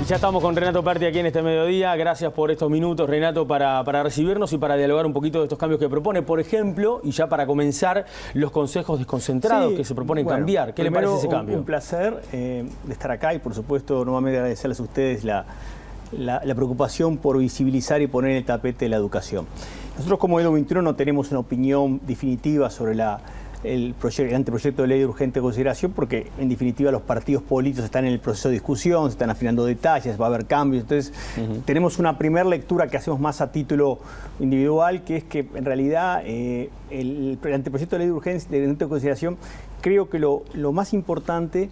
Ya estamos con Renato Perti aquí en este mediodía. Gracias por estos minutos, Renato, para recibirnos y para dialogar un poquito de estos cambios que propone. Por ejemplo, y ya para comenzar, los consejos desconcentrados que se proponen cambiar. ¿Qué le parece ese cambio? Un placer de estar acá y, por supuesto, nuevamente agradecerles a ustedes la preocupación por visibilizar y poner en el tapete la educación. Nosotros como Edu 21 no tenemos una opinión definitiva sobre el anteproyecto de ley de urgente consideración, porque en definitiva los partidos políticos están en el proceso de discusión, se están afinando detalles, va a haber cambios. Entonces tenemos una primera lectura que hacemos más a título individual, que es que en realidad el anteproyecto de ley de urgente consideración, creo que lo más importante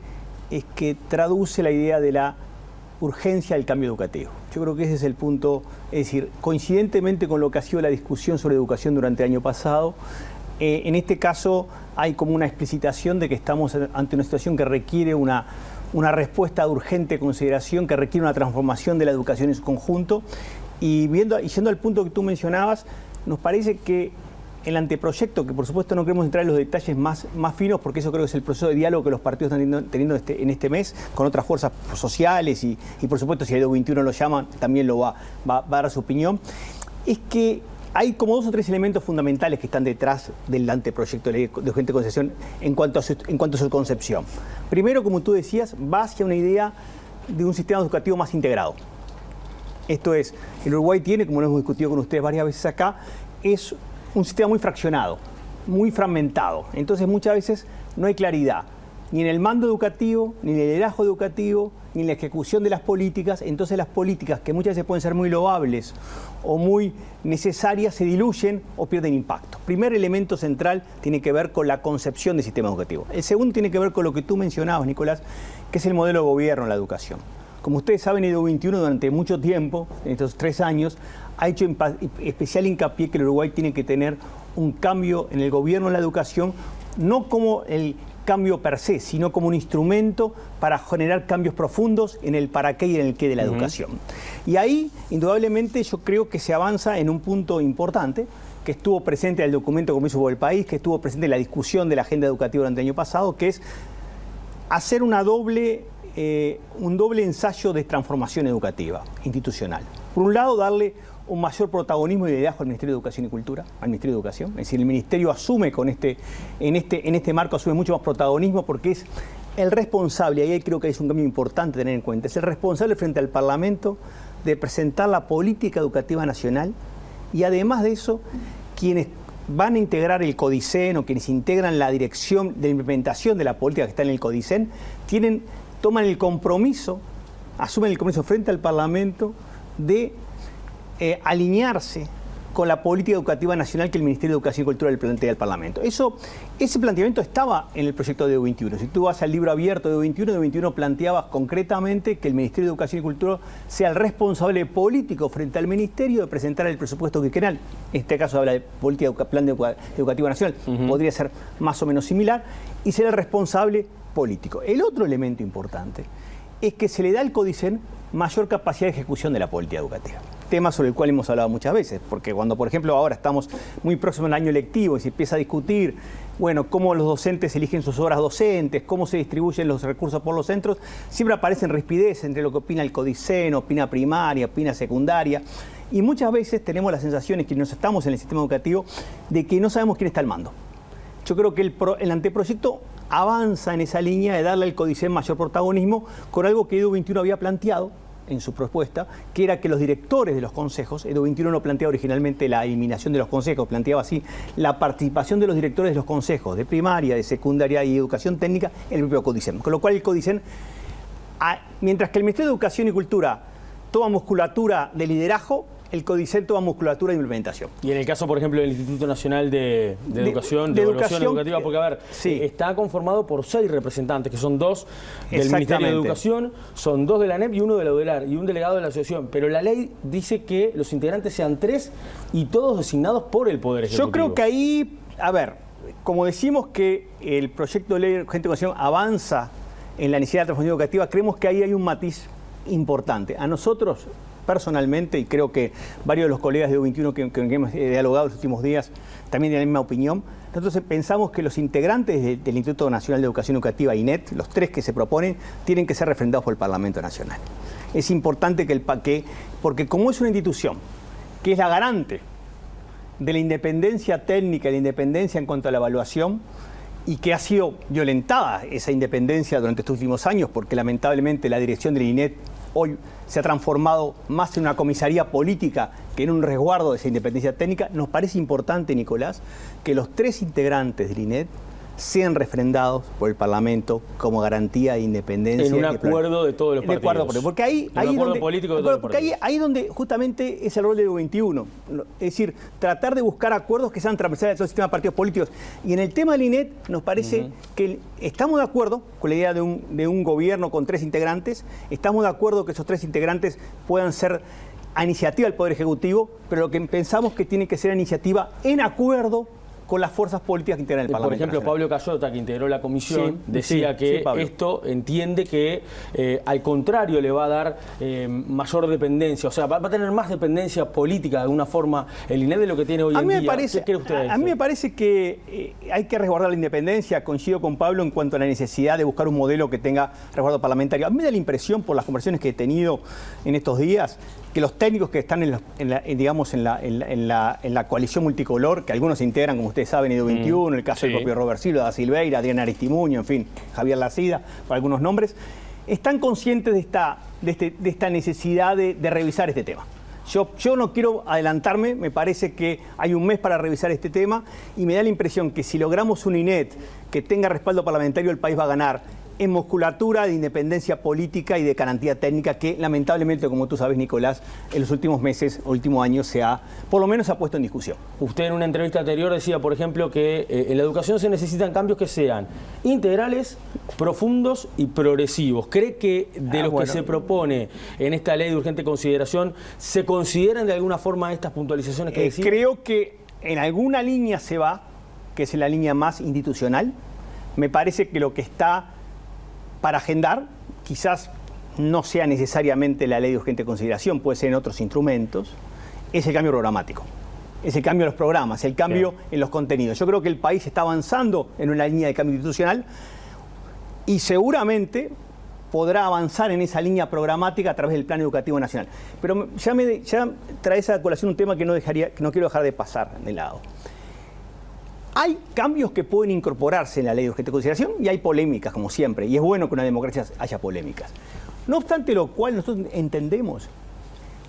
es que traduce la idea de la urgencia del cambio educativo. Yo creo que ese es el punto, es decir, coincidentemente con lo que ha sido la discusión sobre educación durante el año pasado, en este caso hay como una explicitación de que estamos ante una situación que requiere una respuesta de urgente consideración, que requiere una transformación de la educación en su conjunto. Y yendo al punto que tú mencionabas, nos parece que el anteproyecto, que por supuesto no queremos entrar en los detalles más finos, porque eso creo que es el proceso de diálogo que los partidos están teniendo en este mes con otras fuerzas sociales y por supuesto si el Edu 21 lo llaman también lo va a dar su opinión, es que hay como 2 o 3 elementos fundamentales que están detrás del anteproyecto de ley de urgente consideración en cuanto a su concepción. Primero, como tú decías, va hacia una idea de un sistema educativo más integrado. Esto es, el Uruguay tiene, como lo hemos discutido con ustedes varias veces acá, es un sistema muy fraccionado, muy fragmentado. Entonces muchas veces no hay claridad, ni en el mando educativo, ni en el liderazgo educativo, ni en la ejecución de las políticas. Entonces las políticas, que muchas veces pueden ser muy loables o muy necesarias, se diluyen o pierden impacto. Primer elemento central tiene que ver con la concepción del sistema educativo. El segundo tiene que ver con lo que tú mencionabas, Nicolás, que es el modelo de gobierno en la educación. Como ustedes saben, el Edu 21 durante mucho tiempo, en estos 3 años, ha hecho especial hincapié que el Uruguay tiene que tener un cambio en el gobierno en la educación, no como el cambio per se, sino como un instrumento para generar cambios profundos en el para qué y en el qué de la educación. Y ahí, indudablemente, yo creo que se avanza en un punto importante, que estuvo presente en el documento Compromiso por el País, que estuvo presente en la discusión de la agenda educativa durante el año pasado, que es hacer un doble ensayo de transformación educativa institucional. Por un lado, darle un mayor protagonismo y liderazgo al Ministerio de Educación y Cultura, al Ministerio de Educación. Es decir, el Ministerio asume en este marco asume mucho más protagonismo porque es el responsable, y ahí creo que es un cambio importante tener en cuenta, es el responsable frente al Parlamento de presentar la política educativa nacional y además de eso, quienes van a integrar el CODICEN o quienes integran la dirección de la implementación de la política que está en el CODICEN, toman el compromiso, asumen el compromiso frente al Parlamento de alinearse con la política educativa nacional que el Ministerio de Educación y Cultura le plantea al Parlamento. Ese planteamiento estaba en el proyecto de Edu 21. Si tú vas al libro abierto de Edu 21 planteaba concretamente que el Ministerio de Educación y Cultura sea el responsable político frente al Ministerio de presentar el presupuesto quinquenal. En este caso habla de plan educativo nacional, podría ser más o menos similar, y ser el responsable político. El otro elemento importante es que se le da al CODICEN mayor capacidad de ejecución de la política educativa. Tema sobre el cual hemos hablado muchas veces, porque cuando, por ejemplo, ahora estamos muy próximos al año lectivo y se empieza a discutir, bueno, cómo los docentes eligen sus horas docentes, cómo se distribuyen los recursos por los centros, siempre aparecen rispidez entre lo que opina el CODICEN, opina primaria, opina secundaria, y muchas veces tenemos la sensación, que nos estamos en el sistema educativo, de que no sabemos quién está al mando. Yo creo que el anteproyecto avanza en esa línea de darle al CODICEN mayor protagonismo con algo que Edu 21 había planteado en su propuesta, que era que los directores de los consejos, Edu 21 no planteaba originalmente la eliminación de los consejos, planteaba así la participación de los directores de los consejos de primaria, de secundaria y educación técnica en el propio CODICEN. Con lo cual el CODICEN, mientras que el Ministerio de Educación y Cultura toma musculatura de liderazgo, el CODICEN toma musculatura de implementación. Y en el caso, por ejemplo, del Instituto Nacional de Educación, de Evaluación Educativa, porque, a ver, está conformado por 6 representantes, que son 2 del Ministerio de Educación, son 2 de la ANEP y 1 de la UDELAR, y un delegado de la asociación. Pero la ley dice que los integrantes sean 3 y todos designados por el Poder Ejecutivo. Yo creo que ahí, a ver, como decimos que el proyecto de ley de urgente consideración avanza en la necesidad de transformación educativa, creemos que ahí hay un matiz importante. A nosotros, personalmente, y creo que varios de los colegas de U21 que hemos dialogado en los últimos días también tienen la misma opinión, nosotros pensamos que los integrantes del Instituto Nacional de Educación Educativa, INET, los 3 que se proponen, tienen que ser refrendados por el Parlamento Nacional. Es importante porque como es una institución que es la garante de la independencia técnica, la independencia en cuanto a la evaluación, y que ha sido violentada esa independencia durante estos últimos años, porque lamentablemente la dirección del INET hoy se ha transformado más en una comisaría política que en un resguardo de esa independencia técnica. Nos parece importante, Nicolás, que los 3 integrantes del INET sean refrendados por el Parlamento como garantía de independencia. En un acuerdo de todos los partidos. Porque ahí donde justamente es el rol del U21. Es decir, tratar de buscar acuerdos que sean transversales a todo el sistema de partidos políticos. Y en el tema del INET nos parece que estamos de acuerdo con la idea de un gobierno con 3 integrantes, estamos de acuerdo que esos 3 integrantes puedan ser a iniciativa del Poder Ejecutivo, pero lo que pensamos que tiene que ser a iniciativa en acuerdo con las fuerzas políticas que integran el Parlamento. Por ejemplo, Pablo Cayota, que integró la comisión, decía que esto entiende que al contrario le va a dar mayor dependencia, o sea, va a tener más dependencia política de alguna forma el INET de lo que tiene hoy en día. ¿Qué cree usted? A mí me parece que hay que resguardar la independencia. Coincido con Pablo en cuanto a la necesidad de buscar un modelo que tenga resguardo parlamentario. A mí me da la impresión, por las conversaciones que he tenido en estos días, que los técnicos que están en la coalición multicolor, que algunos se integran, como ustedes saben, Edu21, el caso del propio Robert Silva, Da Silveira, Adriana Aristimuño, en fin, Javier Lacida, por algunos nombres, están conscientes de esta necesidad de revisar este tema. Yo no quiero adelantarme, me parece que hay un mes para revisar este tema y me da la impresión que si logramos un INET que tenga respaldo parlamentario, el país va a ganar en musculatura de independencia política y de garantía técnica que lamentablemente, como tú sabes, Nicolás, en los últimos meses, últimos años, por lo menos se ha puesto en discusión. Usted en una entrevista anterior decía, por ejemplo, que en la educación se necesitan cambios que sean integrales, profundos y progresivos. ¿Cree que de los que se propone en esta ley de urgente consideración se consideran de alguna forma estas puntualizaciones que decía? Creo que en alguna línea se va, que es la línea más institucional. Me parece que lo que está para agendar, quizás no sea necesariamente la ley de urgente consideración, puede ser en otros instrumentos, es el cambio programático, es el cambio de los programas, el cambio en los contenidos. Yo creo que el país está avanzando en una línea de cambio institucional y seguramente podrá avanzar en esa línea programática a través del Plan Educativo Nacional. Pero ya trae esa colación un tema que no quiero dejar de pasar de lado. Hay cambios que pueden incorporarse en la ley de urgente consideración y hay polémicas, como siempre, y es bueno que en una democracia haya polémicas. No obstante lo cual, nosotros entendemos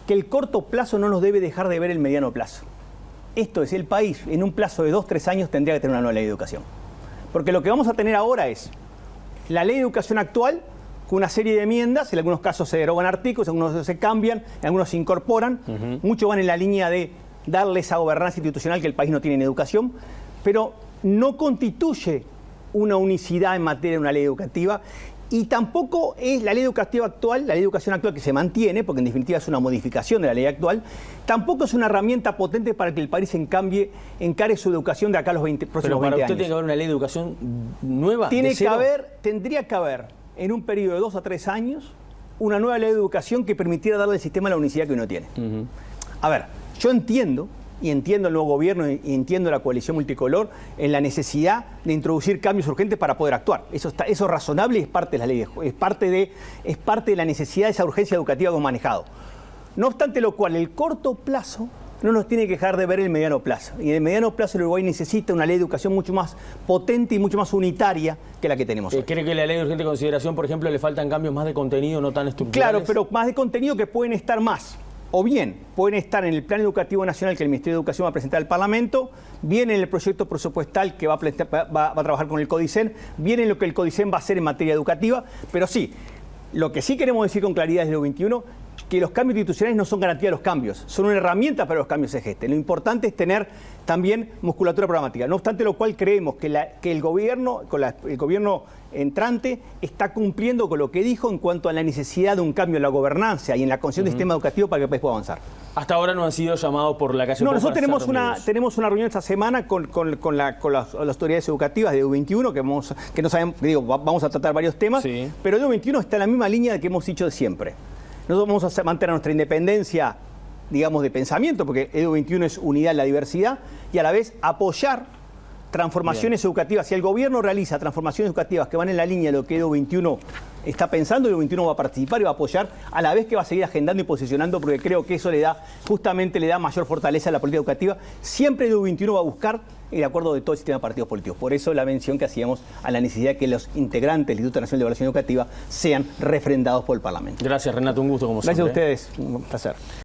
que el corto plazo no nos debe dejar de ver el mediano plazo. Esto es, el país en un plazo de 2-3 años tendría que tener una nueva ley de educación. Porque lo que vamos a tener ahora es la ley de educación actual con una serie de enmiendas, en algunos casos se derogan artículos, en algunos se cambian, en algunos se incorporan, muchos van en la línea de darle esa gobernanza institucional que el país no tiene en educación, pero no constituye una unicidad en materia de una ley educativa y tampoco es la ley educativa actual, la ley de educación actual que se mantiene, porque en definitiva es una modificación de la ley actual, tampoco es una herramienta potente para que el país encare su educación de acá a los próximos 20 años. Pero para usted tiene que haber una ley de educación nueva. Tendría que haber en un periodo de 2 a 3 años una nueva ley de educación que permitiera darle al sistema la unicidad que uno tiene. A ver, yo entiendo el nuevo gobierno y entiendo la coalición multicolor en la necesidad de introducir cambios urgentes para poder actuar. Eso es razonable y es parte de la ley, es parte de la necesidad de esa urgencia educativa que hemos manejado. No obstante lo cual, el corto plazo no nos tiene que dejar de ver el mediano plazo. Y en el mediano plazo el Uruguay necesita una ley de educación mucho más potente y mucho más unitaria que la que tenemos hoy. ¿Cree que la ley de urgente consideración, por ejemplo, le faltan cambios más de contenido, no tan estructurales? Claro, pero más de contenido que pueden estar más. O bien, pueden estar en el Plan Educativo Nacional que el Ministerio de Educación va a presentar al Parlamento, bien en el proyecto presupuestal que va a trabajar con el CODICEN, bien en lo que el CODICEN va a hacer en materia educativa, pero sí, lo que sí queremos decir con claridad desde el 21, que los cambios institucionales no son garantía de los cambios, son una herramienta para que los cambios se gesten. Lo importante es tener también musculatura programática. No obstante lo cual creemos que el gobierno entrante está cumpliendo con lo que dijo en cuanto a la necesidad de un cambio en la gobernanza y en la concepción del sistema educativo para que el país pueda avanzar. Hasta ahora no han sido llamados por la calle. No, nosotros tenemos una reunión esta semana con las autoridades educativas de U21 que no sabemos, vamos a tratar varios temas, pero U21 está en la misma línea de que hemos dicho de siempre. Nosotros vamos a mantener nuestra independencia, digamos, de pensamiento, porque Edu 21 es unidad en la diversidad, y a la vez apoyar transformaciones educativas. Si el gobierno realiza transformaciones educativas que van en la línea de lo que Edu 21 está pensando, Edu 21 va a participar y va a apoyar, a la vez que va a seguir agendando y posicionando, porque creo que eso justamente le da mayor fortaleza a la política educativa. Siempre Edu 21 va a buscar el acuerdo de todo el sistema de partidos políticos. Por eso la mención que hacíamos a la necesidad de que los integrantes del Instituto Nacional de Evaluación Educativa sean refrendados por el Parlamento. Gracias, Renato, un gusto como siempre. Gracias a ustedes, un placer.